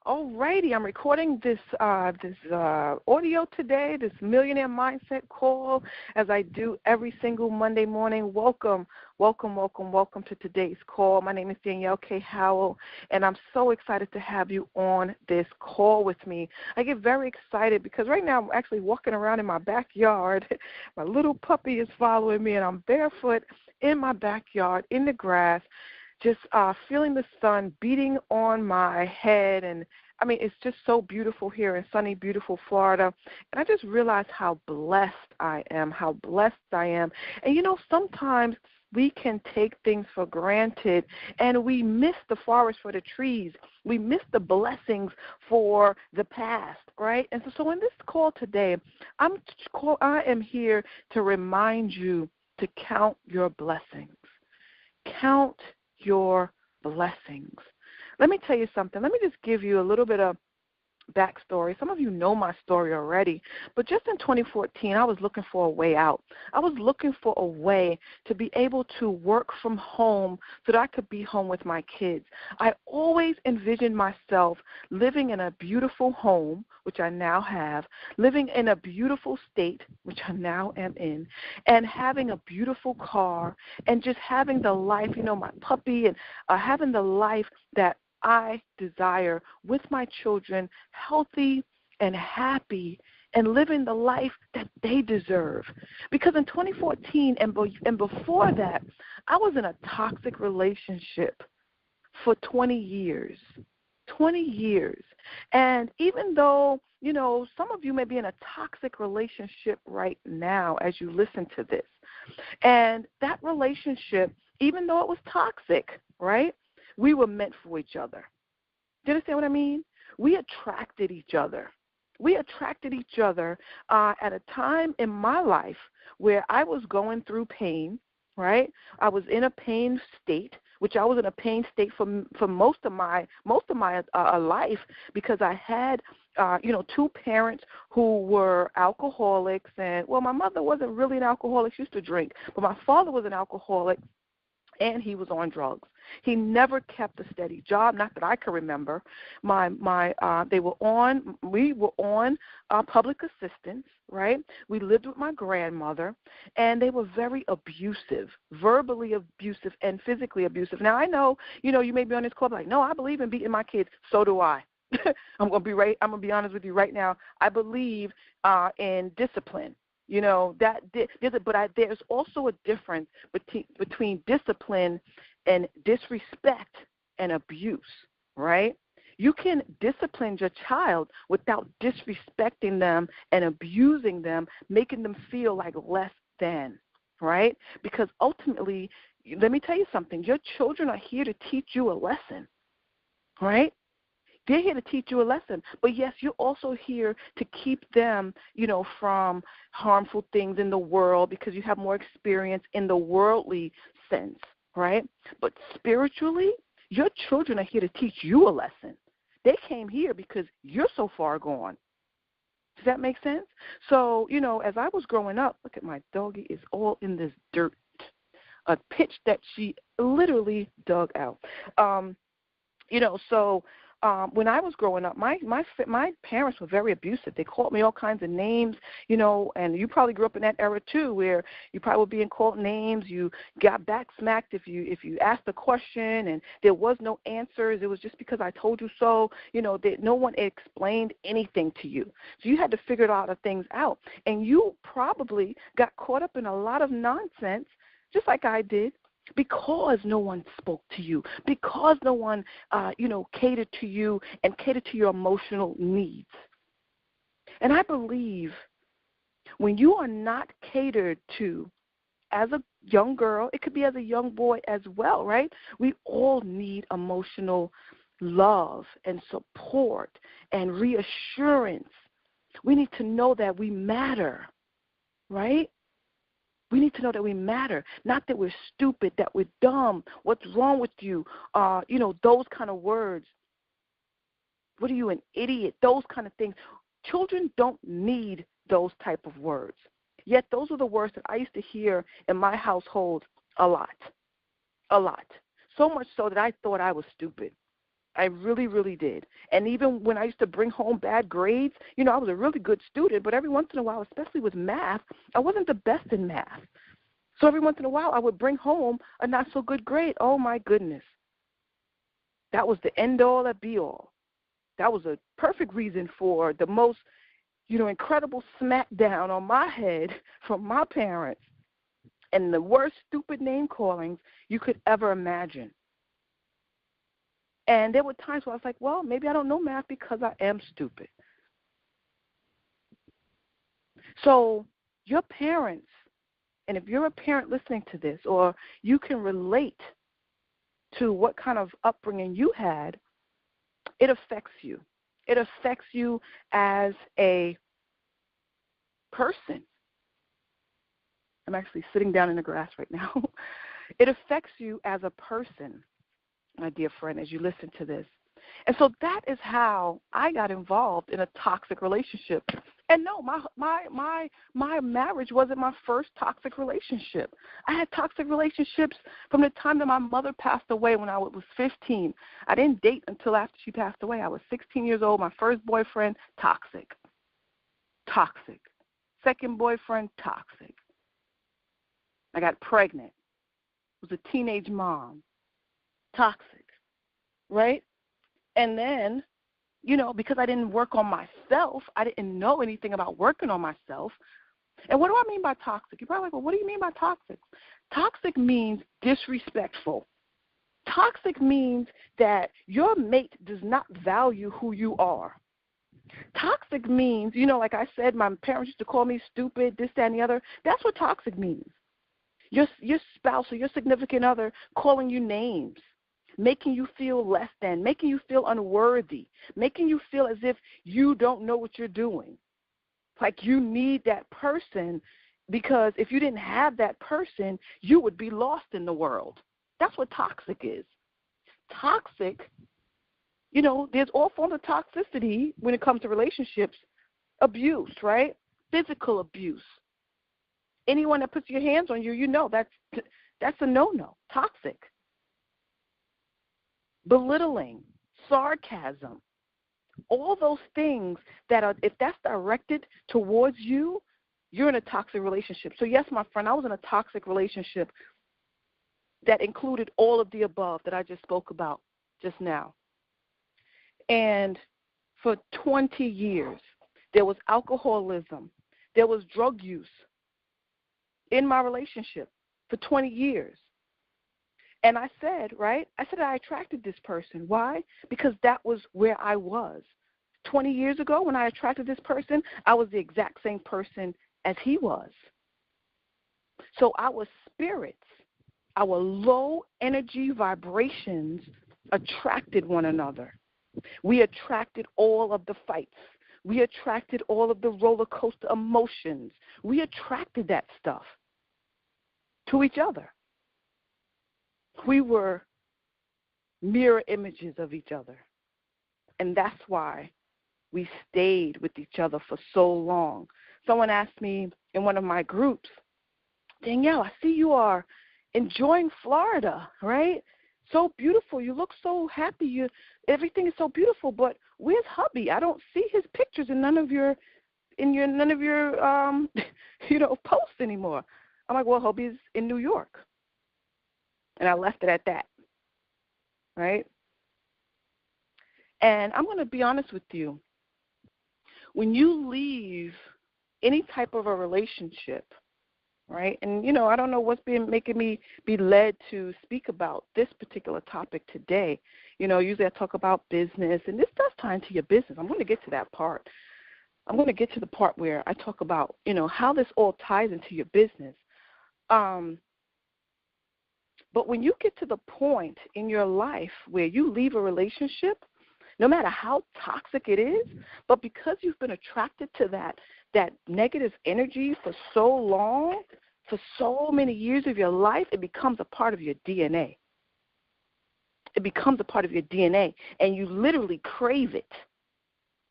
Alrighty, I'm recording this audio today, this Millionaire Mindset call, as I do every single Monday morning. Welcome to today's call. My name is Danielle K. Howell, and I'm so excited to have you on this call with me. I get very excited because right now I'm actually walking around in my backyard. My little puppy is following me, and I'm barefoot in my backyard in the grass, just feeling the sun beating on my head. And, I mean, it's just so beautiful here in sunny, beautiful Florida. And I just realized how blessed I am. And, you know, sometimes we can take things for granted, and we miss the forest for the trees. We miss the blessings for the past, right? And so in this call today, I am here to remind you to count your blessings. Count your blessings. Let me tell you something. Let me just give you a little bit of backstory. Some of you know my story already, but just in 2014, I was looking for a way out. I was looking for a way to be able to work from home so that I could be home with my kids. I always envisioned myself living in a beautiful home, which I now have, living in a beautiful state, which I now am in, and having a beautiful car, and just having the life, you know, my puppy, and having the life that I desire with my children, healthy and happy, and living the life that they deserve. Because in 2014 and before that, I was in a toxic relationship for 20 years. 20 years. And even though, you know, some of you may be in a toxic relationship right now as you listen to this, and that relationship, even though it was toxic, right, we were meant for each other. Do you understand what I mean? We attracted each other. We attracted each other at a time in my life where I was going through pain, right? I was in a pain state, which I was in a pain state for most of my life, because I had two parents who were alcoholics. And, well, my mother wasn't really an alcoholic. She used to drink. But my father was an alcoholic, and he was on drugs. He never kept a steady job, not that I can remember. We were on public assistance, right? We lived with my grandmother, and they were very abusive, verbally abusive and physically abusive. Now, I know, you may be on this club like, no, I believe in beating my kids. So do I. I'm gonna be honest with you right now. I believe in discipline. There's also a difference between discipline and disrespect and abuse, right? You can discipline your child without disrespecting them and abusing them, making them feel like less than, right? Because ultimately, let me tell you something, your children are here to teach you a lesson, right? They're here to teach you a lesson. But, yes, you're also here to keep them, from harmful things in the world, because you have more experience in the worldly sense, right? But spiritually, your children are here to teach you a lesson. They came here because you're so far gone. Does that make sense? So, as I was growing up, look at my doggie is all in this dirt, a pitch that she literally dug out. When I was growing up, my parents were very abusive. They called me all kinds of names, and you probably grew up in that era too, where you probably were being called names. You got back smacked if you asked a question and there was no answers. It was just because I told you so. That no one explained anything to you, so you had to figure a lot of things out. And you probably got caught up in a lot of nonsense, just like I did, because no one spoke to you, because no one, catered to you and catered to your emotional needs. And I believe when you are not catered to as a young girl, it could be as a young boy as well, right? We all need emotional love and support and reassurance. We need to know that we matter, right? We need to know that we matter, not that we're stupid, that we're dumb. What's wrong with you? Those kind of words. What are you, an idiot? Those kind of things. Children don't need those type of words. Yet those are the words that I used to hear in my household a lot. So much so that I thought I was stupid. I really, really did. And even when I used to bring home bad grades, you know, I was a really good student, but every once in a while, especially with math, I wasn't the best in math. So every once in a while, I would bring home a not-so-good grade. Oh, my goodness. That was the end-all, that be-all. That was a perfect reason for the most, you know, incredible smackdown on my head from my parents and the worst stupid name callings you could ever imagine. And there were times where I was like, well, maybe I don't know math because I am stupid. So your parents, and if you're a parent listening to this, or you can relate to what kind of upbringing you had, it affects you. It affects you as a person. I'm actually sitting down in the grass right now. It affects you as a person, my dear friend, as you listen to this. And so that is how I got involved in a toxic relationship. And no, my marriage wasn't my first toxic relationship. I had toxic relationships from the time that my mother passed away when I was 15. I didn't date until after she passed away. I was 16 years old. My first boyfriend, toxic. Toxic. Second boyfriend, toxic. I got pregnant. Was a teenage mom. Toxic. Right? And then, you know, because I didn't work on myself, I didn't know anything about working on myself. And what do I mean by toxic? You're probably like, well, what do you mean by toxic? Toxic means disrespectful. Toxic means that your mate does not value who you are. Toxic means, you know, like I said, my parents used to call me stupid, this, that, and the other. That's what toxic means. Your spouse or your significant other calling you names, making you feel less than, making you feel unworthy, making you feel as if you don't know what you're doing. Like you need that person, because if you didn't have that person, you would be lost in the world. That's what toxic is. Toxic, you know, there's all forms of toxicity when it comes to relationships. Abuse, right? Physical abuse. Anyone that puts your hands on you, you know that's a no-no. Toxic. Belittling, sarcasm, all those things that are, if that's directed towards you, you're in a toxic relationship. So yes, my friend, I was in a toxic relationship that included all of the above that I just spoke about just now. And for 20 years, there was alcoholism, there was drug use in my relationship for 20 years. And I said, right, I attracted this person. Why? Because that was where I was. 20 years ago when I attracted this person, I was the exact same person as he was. So our spirits, our low energy vibrations attracted one another. We attracted all of the fights. We attracted all of the roller coaster emotions. We attracted that stuff to each other. We were mirror images of each other. And that's why we stayed with each other for so long. Someone asked me in one of my groups, Danielle, I see you are enjoying Florida, right? So beautiful. You look so happy. Everything is so beautiful, but where's hubby? I don't see his pictures in none of your posts anymore. I'm like, well, hubby's in New York. And I left it at that, right? And I'm going to be honest with you. When you leave any type of a relationship, right, and, you know, I don't know what's making me be led to speak about this particular topic today. You know, usually I talk about business, and this does tie into your business. I'm going to get to that part. I'm going to get to the part where I talk about, you know, how this all ties into your business. But when you get to the point in your life where you leave a relationship, no matter how toxic it is, but because you've been attracted to that negative energy for so long, for so many years of your life, it becomes a part of your DNA. It becomes a part of your DNA, and you literally crave it.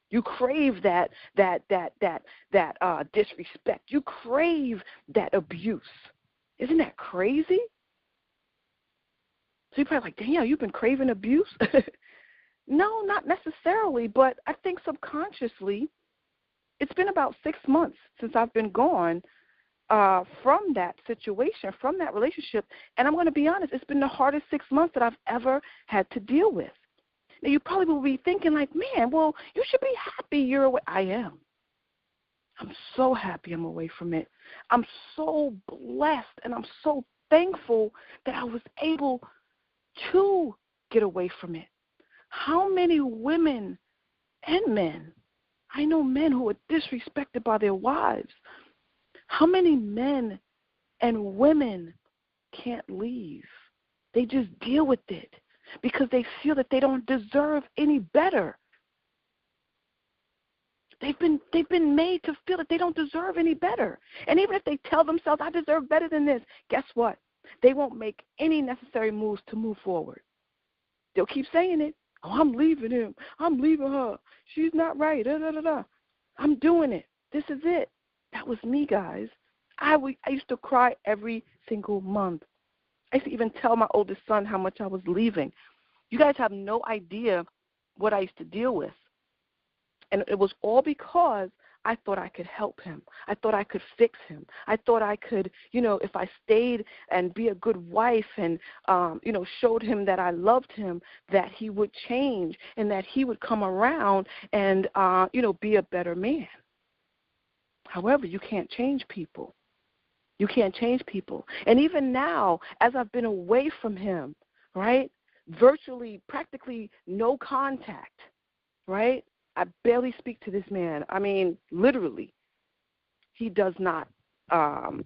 You crave that disrespect. You crave that abuse. Isn't that crazy? So you're probably like, Danielle, you've been craving abuse? necessarily, but I think subconsciously, it's been about 6 months since I've been gone from that situation, from that relationship. And I'm going to be honest, it's been the hardest 6 months that I've ever had to deal with. Now, you probably will be thinking like, man, well, you should be happy you're away. I am. I'm so happy I'm away from it. I'm so blessed, and I'm so thankful that I was able to get away from it. How many women and men, I know men who are disrespected by their wives. How many men and women can't leave? They just deal with it because they feel that they don't deserve any better. They've been made to feel that they don't deserve any better. And even if they tell themselves, I deserve better than this, guess what? They won't make any necessary moves to move forward. They'll keep saying it. Oh, I'm leaving him. I'm leaving her. She's not right. Da, da, da, da. I'm doing it. This is it. That was me, guys. I used to cry every single month. I used to even tell my oldest son how much I was leaving. You guys have no idea what I used to deal with. And it was all because I thought I could help him. I thought I could fix him. I thought I could, if I stayed and be a good wife and, showed him that I loved him, that he would change and that he would come around and, be a better man. However, you can't change people. You can't change people. And even now, as I've been away from him, right, virtually, practically no contact, right, I barely speak to this man. I mean, literally, he does not, and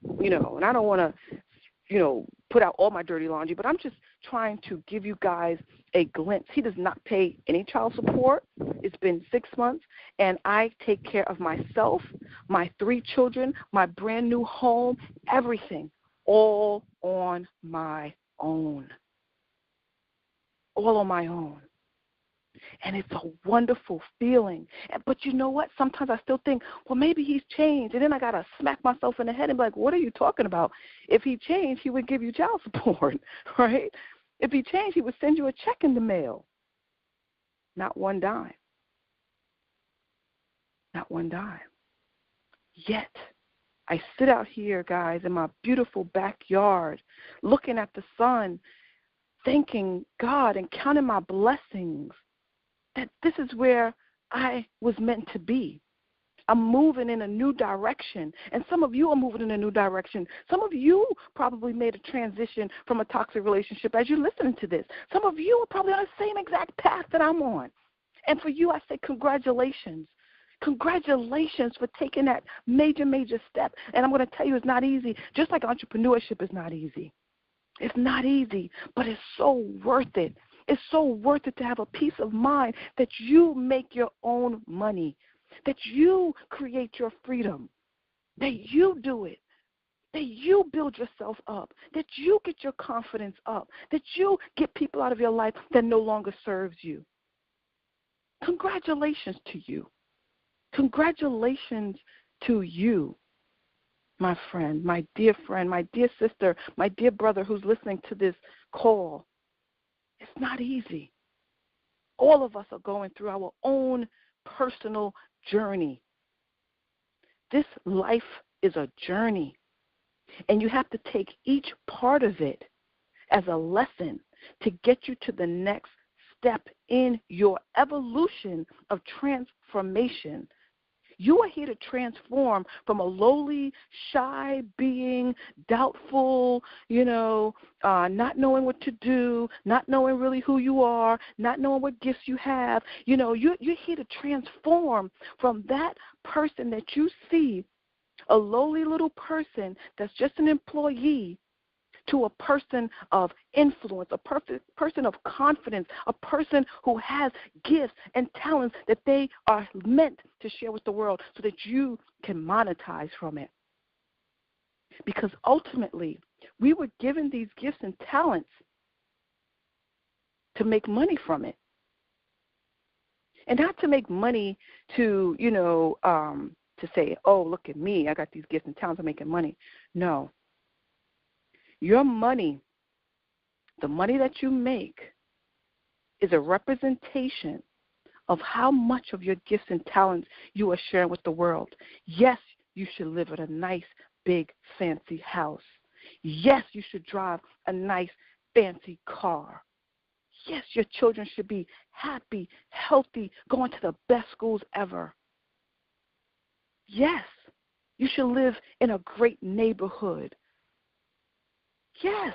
I don't want to, put out all my dirty laundry, but I'm just trying to give you guys a glimpse. He does not pay any child support. It's been 6 months, and I take care of myself, my 3 children, my brand new home, everything, all on my own. All on my own. And it's a wonderful feeling. But you know what? Sometimes I still think, well, maybe he's changed. And then I got to smack myself in the head and be like, what are you talking about? If he changed, he would give you child support, right? If he changed, he would send you a check in the mail. Not one dime. Not one dime. Yet, I sit out here, guys, in my beautiful backyard, looking at the sun, thanking God and counting my blessings, that this is where I was meant to be. I'm moving in a new direction, and some of you are moving in a new direction. Some of you probably made a transition from a toxic relationship as you're listening to this. Some of you are probably on the same exact path that I'm on. And for you, I say congratulations. Congratulations for taking that major, major step. And I'm going to tell you, it's not easy, just like entrepreneurship is not easy. It's not easy, but it's so worth it. It's so worth it to have a peace of mind that you make your own money, that you create your freedom, that you do it, that you build yourself up, that you get your confidence up, that you get people out of your life that no longer serves you. Congratulations to you. Congratulations to you, my friend, my dear sister, my dear brother who's listening to this call. It's not easy. All of us are going through our own personal journey. This life is a journey, and you have to take each part of it as a lesson to get you to the next step in your evolution of transformation. You are here to transform from a lowly, shy being, doubtful, not knowing what to do, not knowing really who you are, not knowing what gifts you have. You're here to transform from that person that you see, a lowly little person that's just an employee, to a person of influence, a person of confidence, a person who has gifts and talents that they are meant to share with the world so that you can monetize from it. Because ultimately, we were given these gifts and talents to make money from it. And not to make money to, to say, oh, look at me, I got these gifts and talents, I'm making money. No. Your money, the money that you make, is a representation of how much of your gifts and talents you are sharing with the world. Yes, you should live in a nice, big, fancy house. Yes, you should drive a nice, fancy car. Yes, your children should be happy, healthy, going to the best schools ever. Yes, you should live in a great neighborhood. Yes.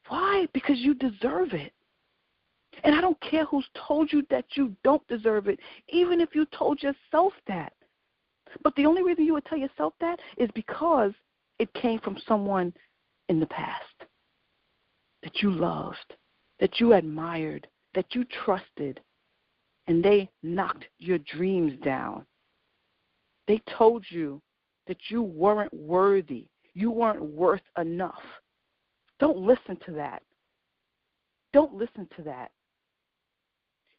Why? Because you deserve it. And I don't care who's told you that you don't deserve it, even if you told yourself that. But the only reason you would tell yourself that is because it came from someone in the past that you loved, that you admired, that you trusted, and they knocked your dreams down. They told you that you weren't worthy, you weren't worth enough. Don't listen to that. Don't listen to that.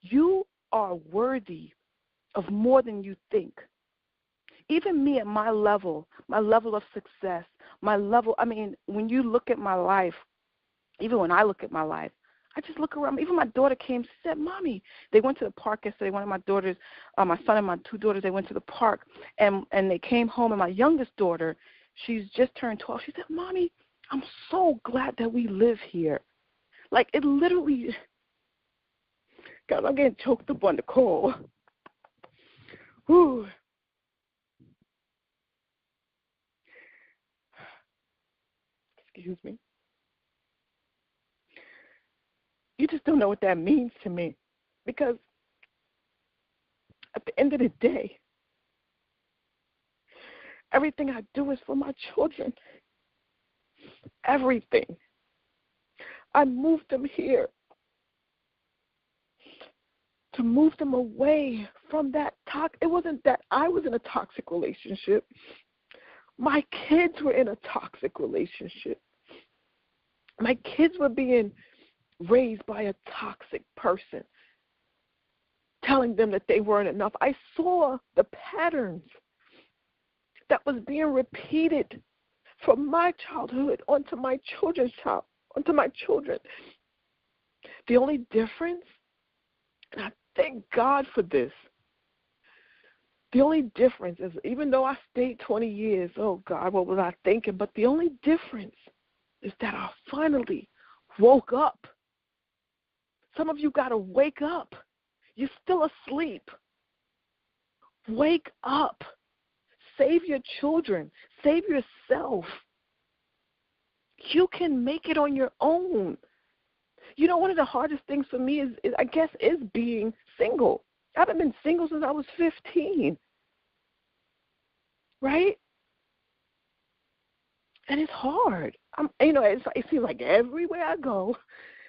You are worthy of more than you think. Even me at my level of success, when you look at my life, even when I look at my life, I just look around. Even my daughter came and said, Mommy, they went to the park yesterday. One of my daughters, my son and my two daughters, they went to the park, and they came home, and my youngest daughter, she's just turned 12. She said, Mommy, I'm so glad that we live here. Like, it literally, God, I'm getting choked up on the call. Whew. Excuse me. You just don't know what that means to me, because at the end of the day, everything I do is for my children. Everything. I moved them here to move them away from that it wasn't that I was in a toxic relationship. My kids were in a toxic relationship. My kids were being raised by a toxic person, telling them that they weren't enough. I saw the patterns that was being repeated from my childhood onto my children's onto my children. The only difference, and I thank God for this, the only difference is, even though I stayed 20 years, oh God, what was I thinking? But the only difference is that I finally woke up. Some of you got to wake up. You're still asleep. Wake up. Save your children. Save yourself. You can make it on your own. You know, one of the hardest things for me is being single. I haven't been single since I was 15. Right? And it's hard. It seems like everywhere I go,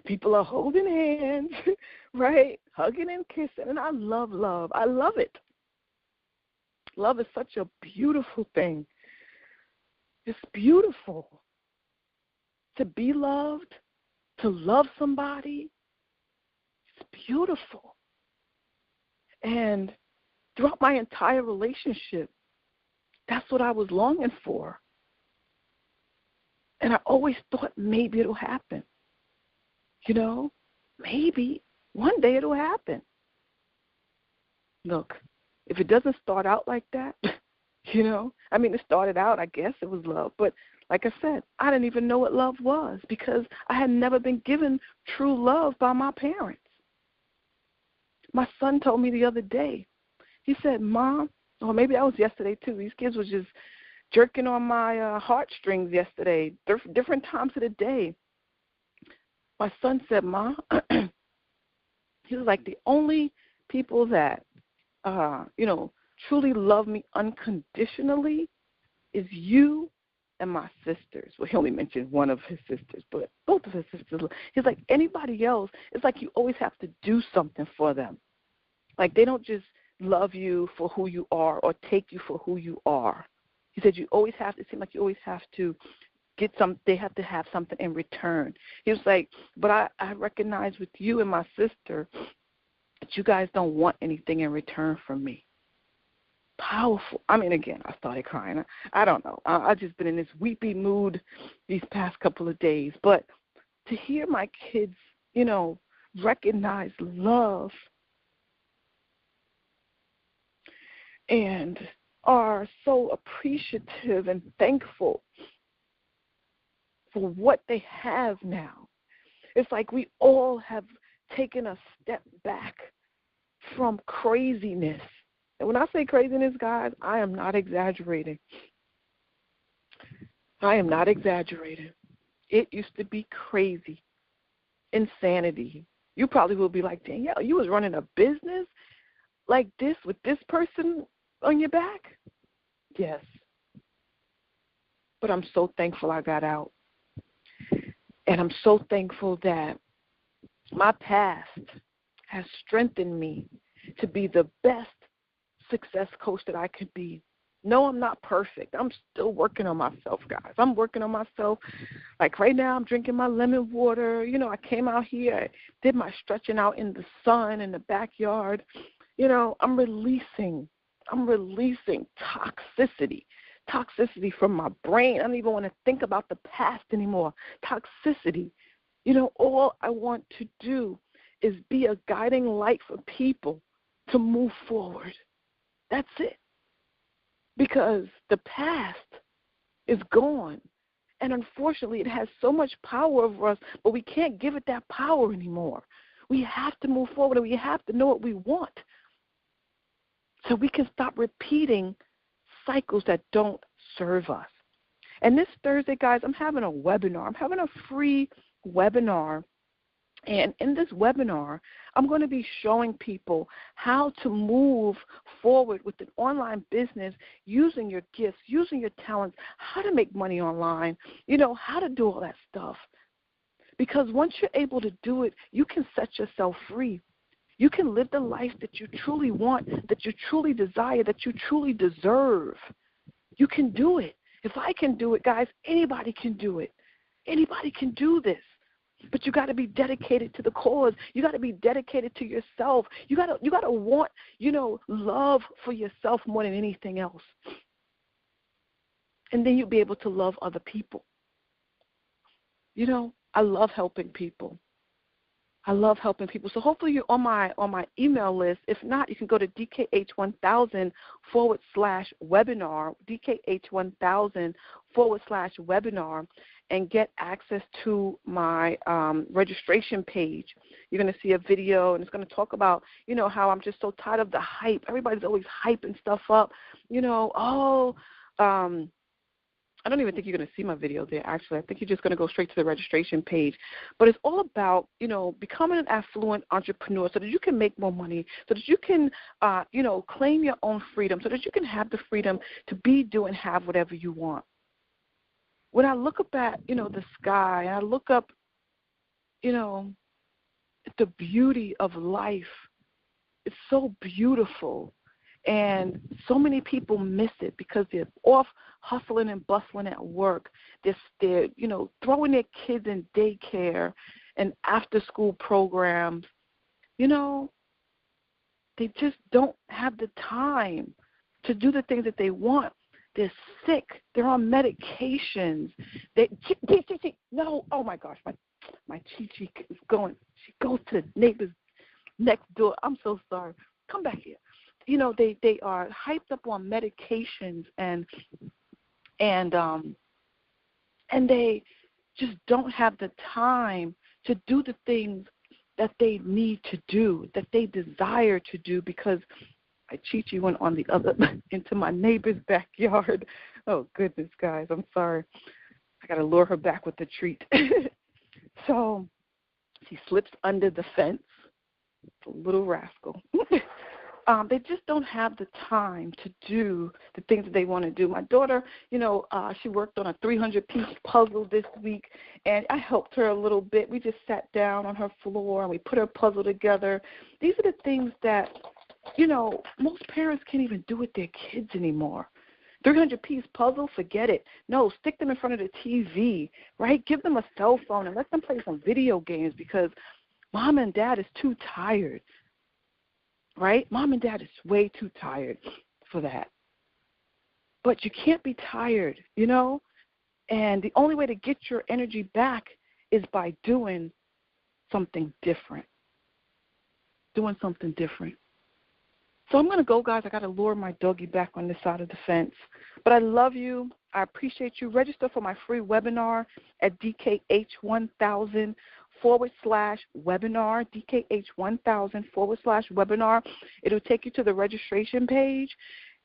people are holding hands, right? Hugging and kissing. And I love love. I love it. Love is such a beautiful thing. It's beautiful to be loved, to love somebody. It's beautiful. And throughout my entire relationship, that's what I was longing for. And I always thought maybe it'll happen. Maybe one day it'll happen. Look, if it doesn't start out like that, it started out, I guess it was love. But like I said, I didn't even know what love was because I had never been given true love by my parents. My son told me the other day, he said, Mom, or maybe that was yesterday too, these kids was just jerking on my heartstrings yesterday, different times of the day. My son said, Ma, he was like, the only people that, truly love me unconditionally is you and my sisters. Well, he only mentioned one of his sisters, but both of his sisters. He's like, anybody else, it's like you always have to do something for them. Like they don't just love you for who you are or take you for who you are. He said it seems like you always have to they have to have something in return. He was like, but I recognize with you and my sister that you guys don't want anything in return from me. Powerful. Again, I started crying. I don't know. I've just been in this weepy mood these past couple of days. But to hear my kids, recognize love and are so appreciative and thankful for what they have now. It's like we all have taken a step back from craziness. And when I say craziness, guys, I am not exaggerating. I am not exaggerating. It used to be crazy, insanity. You probably will be like, Danielle, you was running a business like this with this person on your back? Yes. But I'm so thankful I got out. And I'm so thankful that my past has strengthened me to be the best success coach that I could be. No, I'm not perfect. I'm still working on myself, guys. I'm working on myself. Like right now, I'm drinking my lemon water. You know, I came out here, I did my stretching out in the sun in the backyard. You know, I'm releasing toxicity from my brain. I don't even want to think about the past anymore. Toxicity. You know, all I want to do is be a guiding light for people to move forward. That's it. Because the past is gone. And unfortunately, it has so much power over us, but we can't give it that power anymore. We have to move forward, and we have to know what we want so we can stop repeating cycles that don't serve us. And this Thursday, guys, I'm having a webinar. I'm having a free webinar. And in this webinar, I'm going to be showing people how to move forward with an online business using your gifts, using your talents, how to make money online, you know, how to do all that stuff. Because once you're able to do it, you can set yourself free. You can live the life that you truly want, that you truly desire, that you truly deserve. You can do it. If I can do it, guys, anybody can do it. Anybody can do this. But you got to be dedicated to the cause. You got to be dedicated to yourself. You got to want, you know, love for yourself more than anything else. And then you'll be able to love other people. You know, I love helping people. I love helping people. So hopefully you're on my email list. If not, you can go to DKH1000/webinar, DKH1000/webinar, and get access to my registration page. You're going to see a video, and it's going to talk about, you know, how I'm just so tired of the hype. Everybody's always hyping stuff up. You know, I don't even think you're going to see my video there, actually. I think you're just going to go straight to the registration page. But it's all about, you know, becoming an affluent entrepreneur so that you can make more money, so that you can, you know, claim your own freedom, so that you can have the freedom to be, do, and have whatever you want. When I look up at, you know, the sky, and I look up, you know, the beauty of life, it's so beautiful. And so many people miss it because they're off hustling and bustling at work. They're you know, throwing their kids in daycare and after-school programs. You know, they just don't have the time to do the things that they want. They're sick. They're on medications. No, oh my gosh, my Chi-Chi is going. She goes to the neighbor's next door. I'm so sorry. Come back here. You know, they are hyped up on medications and they just don't have the time to do the things that they need to do, that they desire to do, because my Chi-Chi went on the other into my neighbor's backyard. Oh goodness, guys, I'm sorry. I gotta lure her back with the treat. So she slips under the fence. It's a little rascal. They just don't have the time to do the things that they want to do. My daughter, you know, she worked on a 300-piece puzzle this week, and I helped her a little bit. We just sat down on her floor, and we put her puzzle together. These are the things that, you know, most parents can't even do with their kids anymore. 300-piece puzzle, forget it. No, stick them in front of the TV, right? Give them a cell phone and let them play some video games because mom and dad is too tired. Right? Mom and dad is way too tired for that. But you can't be tired, you know? And the only way to get your energy back is by doing something different. Doing something different. So I'm going to go, guys. I got to lure my doggy back on this side of the fence. But I love you. I appreciate you. Register for my free webinar at DKH1000/webinar, DKH1000/webinar. It'll take you to the registration page,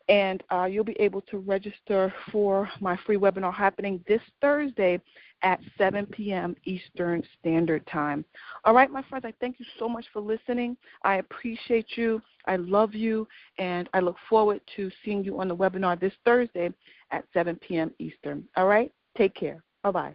and you'll be able to register for my free webinar happening this Thursday at 7 p.m. Eastern Standard Time. All right, my friends, I thank you so much for listening. I appreciate you. I love you, and I look forward to seeing you on the webinar this Thursday at 7 p.m. Eastern. All right? Take care. Bye-bye.